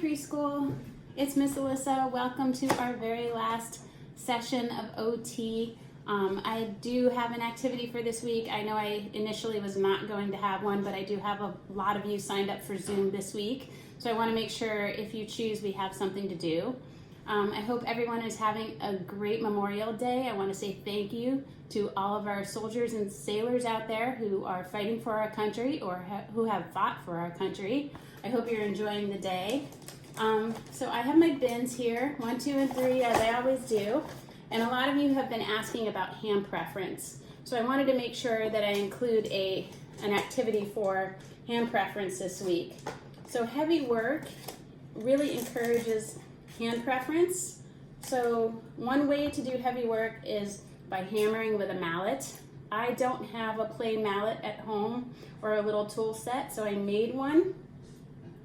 Preschool, it's Miss Alyssa. Welcome to our very last session of OT. I do have an activity for this week. I know I initially was not going to have one, but I do have a lot of you signed up for Zoom this week. So I want to make sure if you choose, we have something to do. I hope everyone is having a great Memorial Day. I want to say thank you to all of our soldiers and sailors out there who are fighting for our country or who have fought for our country. I hope you're enjoying the day. So I have my bins here, 1, 2, and 3, as I always do. And a lot of you have been asking about hand preference. So I wanted to make sure that I include an activity for hand preference this week. So heavy work really encourages hand preference. So one way to do heavy work is by hammering with a mallet. I don't have a play mallet at home or a little tool set, so I made one.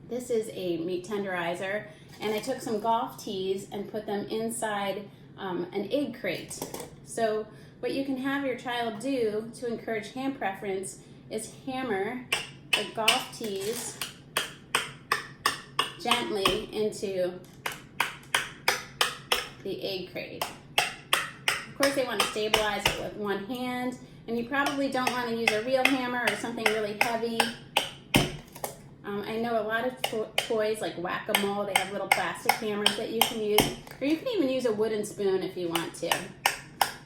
This is a meat tenderizer, and I took some golf tees and put them inside an egg crate. So what you can have your child do to encourage hand preference is hammer the golf tees gently into the egg crate. Of course, they want to stabilize it with one hand, and you probably don't want to use a real hammer or something really heavy. I know a lot of toys like Whack-A-Mole, they have little plastic hammers that you can use, or you can even use a wooden spoon if you want to.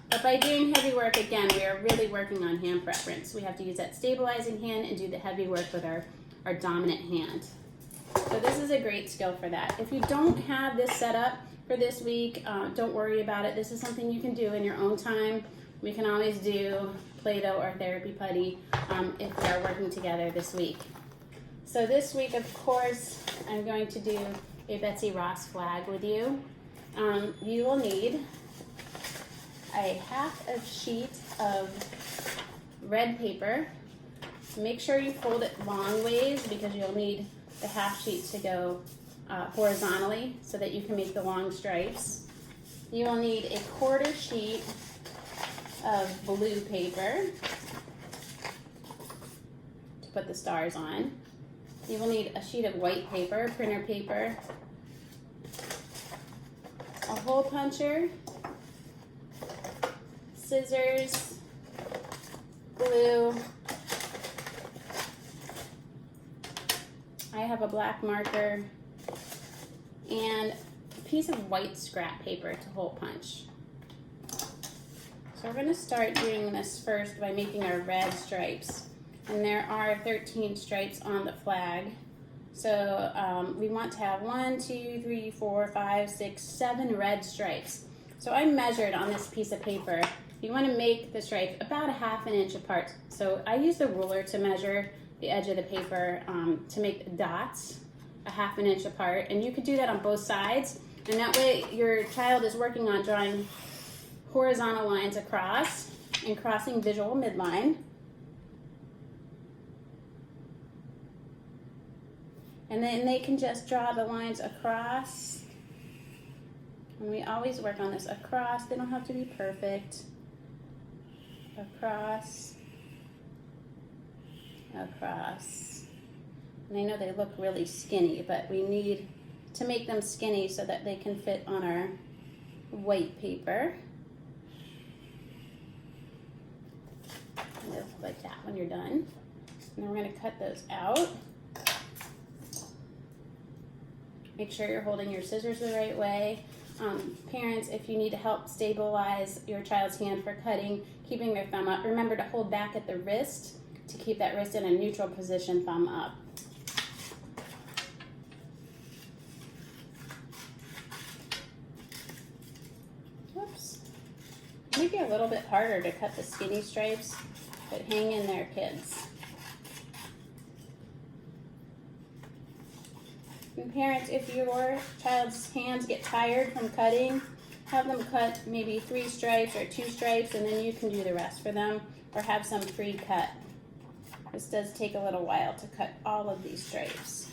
But by doing heavy work, again, we are really working on hand preference. We have to use that stabilizing hand and do the heavy work with our dominant hand. So this is a great skill for that. If you don't have this set up for this week, don't worry about it. This is something you can do in your own time. We can always do Play-Doh or Therapy Putty if we are working together this week. So this week, of course, I'm going to do a Betsy Ross flag with you. You will need a half a sheet of red paper. Make sure you fold it long ways because you'll need the half sheet to go horizontally so that you can make the long stripes. You will need a quarter sheet of blue paper to put the stars on. You will need a sheet of white paper, printer paper, a hole puncher, scissors, glue. I have a black marker and a piece of white scrap paper to hole punch. So we're going to start doing this first by making our red stripes. And there are 13 stripes on the flag. So we want to have 1, 2, 3, 4, 5, 6, 7 red stripes. So I measured on this piece of paper. You want to make the stripes about 1/2 inch apart. So I used a ruler to measure the edge of the paper to make the dots 1/2 inch apart. And you could do that on both sides. And that way your child is working on drawing horizontal lines across and crossing visual midline. And then they can just draw the lines across. And we always work on this across. They don't have to be perfect. Across. Across. And I know they look really skinny, but we need to make them skinny so that they can fit on our white paper. Just like that when you're done. And we're going to cut those out. Make sure you're holding your scissors the right way. Parents, if you need to help stabilize your child's hand for cutting, keeping their thumb up, remember to hold back at the wrist to keep that wrist in a neutral position, thumb up. Whoops. Maybe a little bit harder to cut the skinny stripes, but hang in there, kids. And parents, if your child's hands get tired from cutting, have them cut maybe 3 stripes or 2 stripes, and then you can do the rest for them, or have some pre-cut. This does take a little while to cut all of these stripes.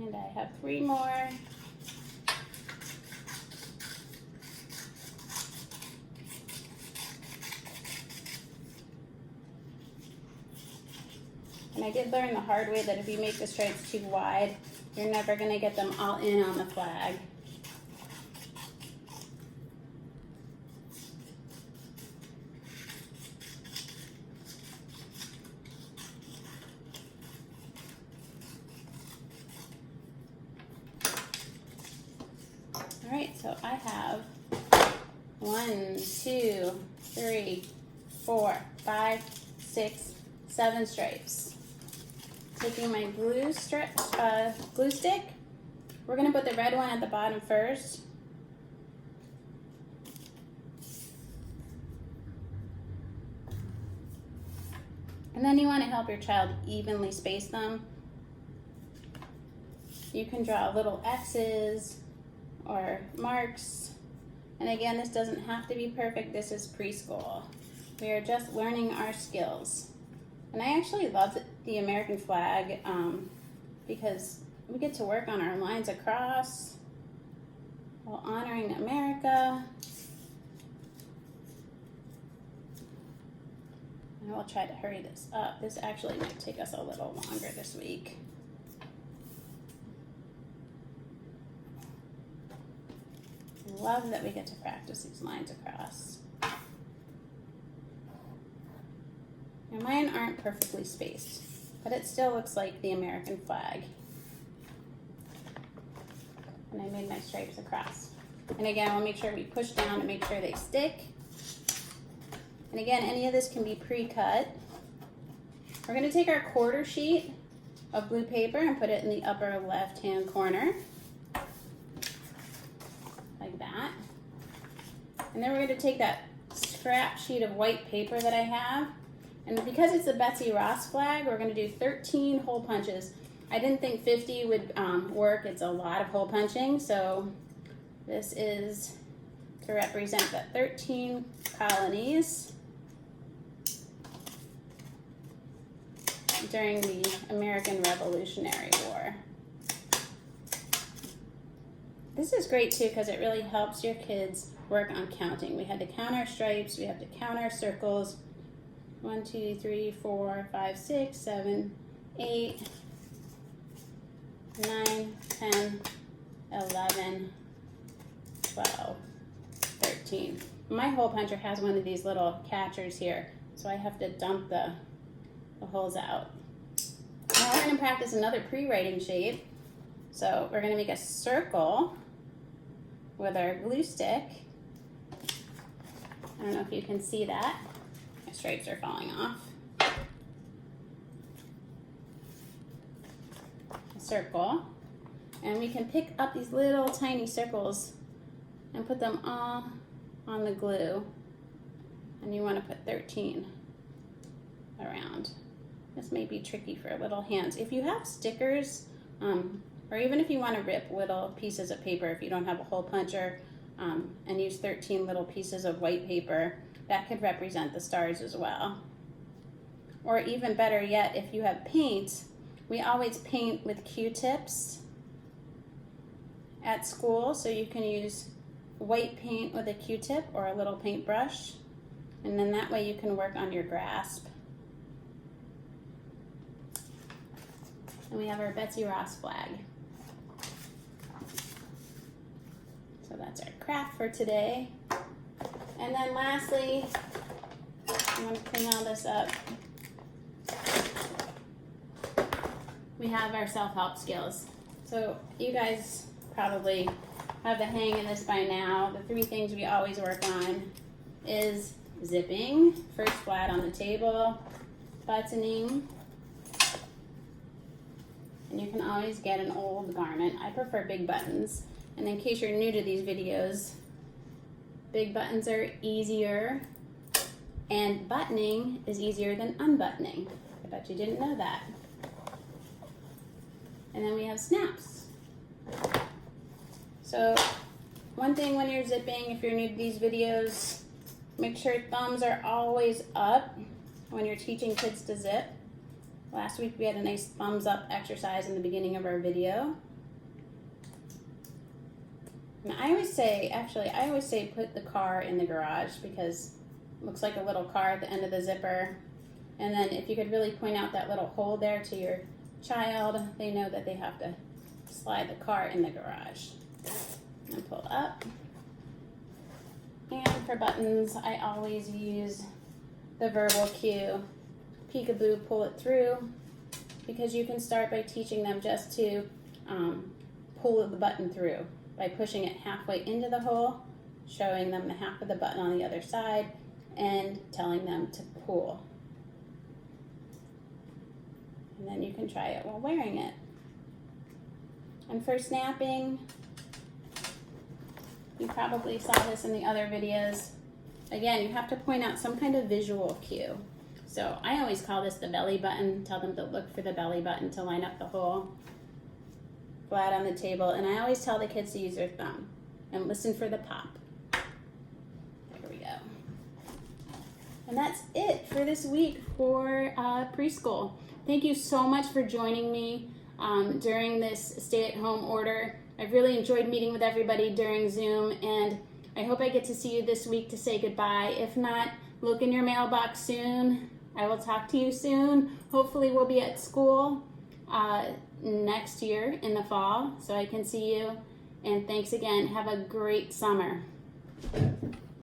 And I have 3 more. And I did learn the hard way that if you make the stripes too wide, you're never going to get them all in on the flag. All right, so I have 1, 2, 3, 4, 5, 6, 7 stripes. Taking my glue stick, we're going to put the red one at the bottom first. And then you want to help your child evenly space them. You can draw little X's or marks. And again, this doesn't have to be perfect. This is preschool. We are just learning our skills. And I actually love the American flag because we get to work on our lines across while honoring America. And we'll try to hurry this up. This actually might take us a little longer this week. Love that we get to practice these lines across. Now mine aren't perfectly spaced, but it still looks like the American flag. And I made my stripes across. And again, we'll make sure we push down to make sure they stick. And again, any of this can be pre-cut. We're going to take our quarter sheet of blue paper and put it in the upper left-hand corner. Like that. And then we're going to take that scrap sheet of white paper that I have. And because it's a Betsy Ross flag, we're going to do 13 hole punches. I didn't think 50 would work. It's a lot of hole punching. So this is to represent the 13 colonies during the American Revolutionary War. This is great too because it really helps your kids work on counting. We had to count our stripes, we have to count our circles. 1, 2, 3, 4, 5, 6, 7, 8, 9, 10, 11, 12, 13. My hole puncher has one of these little catchers here, so I have to dump the holes out. Now we're going to practice another pre-writing shape. So we're going to make a circle with our glue stick. I don't know if you can see that. My stripes are falling off. A circle. And we can pick up these little tiny circles and put them all on the glue. And you want to put 13 around. This may be tricky for little hands. If you have stickers, or even if you want to rip little pieces of paper, if you don't have a hole puncher, and use 13 little pieces of white paper, that could represent the stars as well. Or even better yet, if you have paint, we always paint with Q-tips at school, so you can use white paint with a Q-tip or a little paintbrush, and then that way you can work on your grasp. And we have our Betsy Ross flag. So that's our craft for today. And then lastly, I'm going to clean all this up. We have our self-help skills. So you guys probably have the hang of this by now. The 3 things we always work on is zipping, first flat on the table, buttoning, and you can always get an old garment. I prefer big buttons. And in case you're new to these videos, big buttons are easier, and buttoning is easier than unbuttoning. I bet you didn't know that. And then we have snaps. So one thing when you're zipping, if you're new to these videos, make sure thumbs are always up when you're teaching kids to zip. Last week we had a nice thumbs up exercise in the beginning of our video. And I always say put the car in the garage because it looks like a little car at the end of the zipper. And then if you could really point out that little hole there to your child, they know that they have to slide the car in the garage. And pull up. And for buttons, I always use the verbal cue, peekaboo, pull it through, because you can start by teaching them just to pull the button through by pushing it halfway into the hole, showing them the half of the button on the other side, and telling them to pull. And then you can try it while wearing it. And for snapping, you probably saw this in the other videos. Again, you have to point out some kind of visual cue. So I always call this the belly button, tell them to look for the belly button to line up the hole. Flat on the table, and I always tell the kids to use their thumb and listen for the pop. There we go. And that's it for this week for preschool. Thank you so much for joining me during this stay-at-home order. I've really enjoyed meeting with everybody during Zoom, and I hope I get to see you this week to say goodbye. If not, look in your mailbox soon. I will talk to you soon. Hopefully we'll be at school next year in the fall, so I can see you. And thanks again. Have a great summer.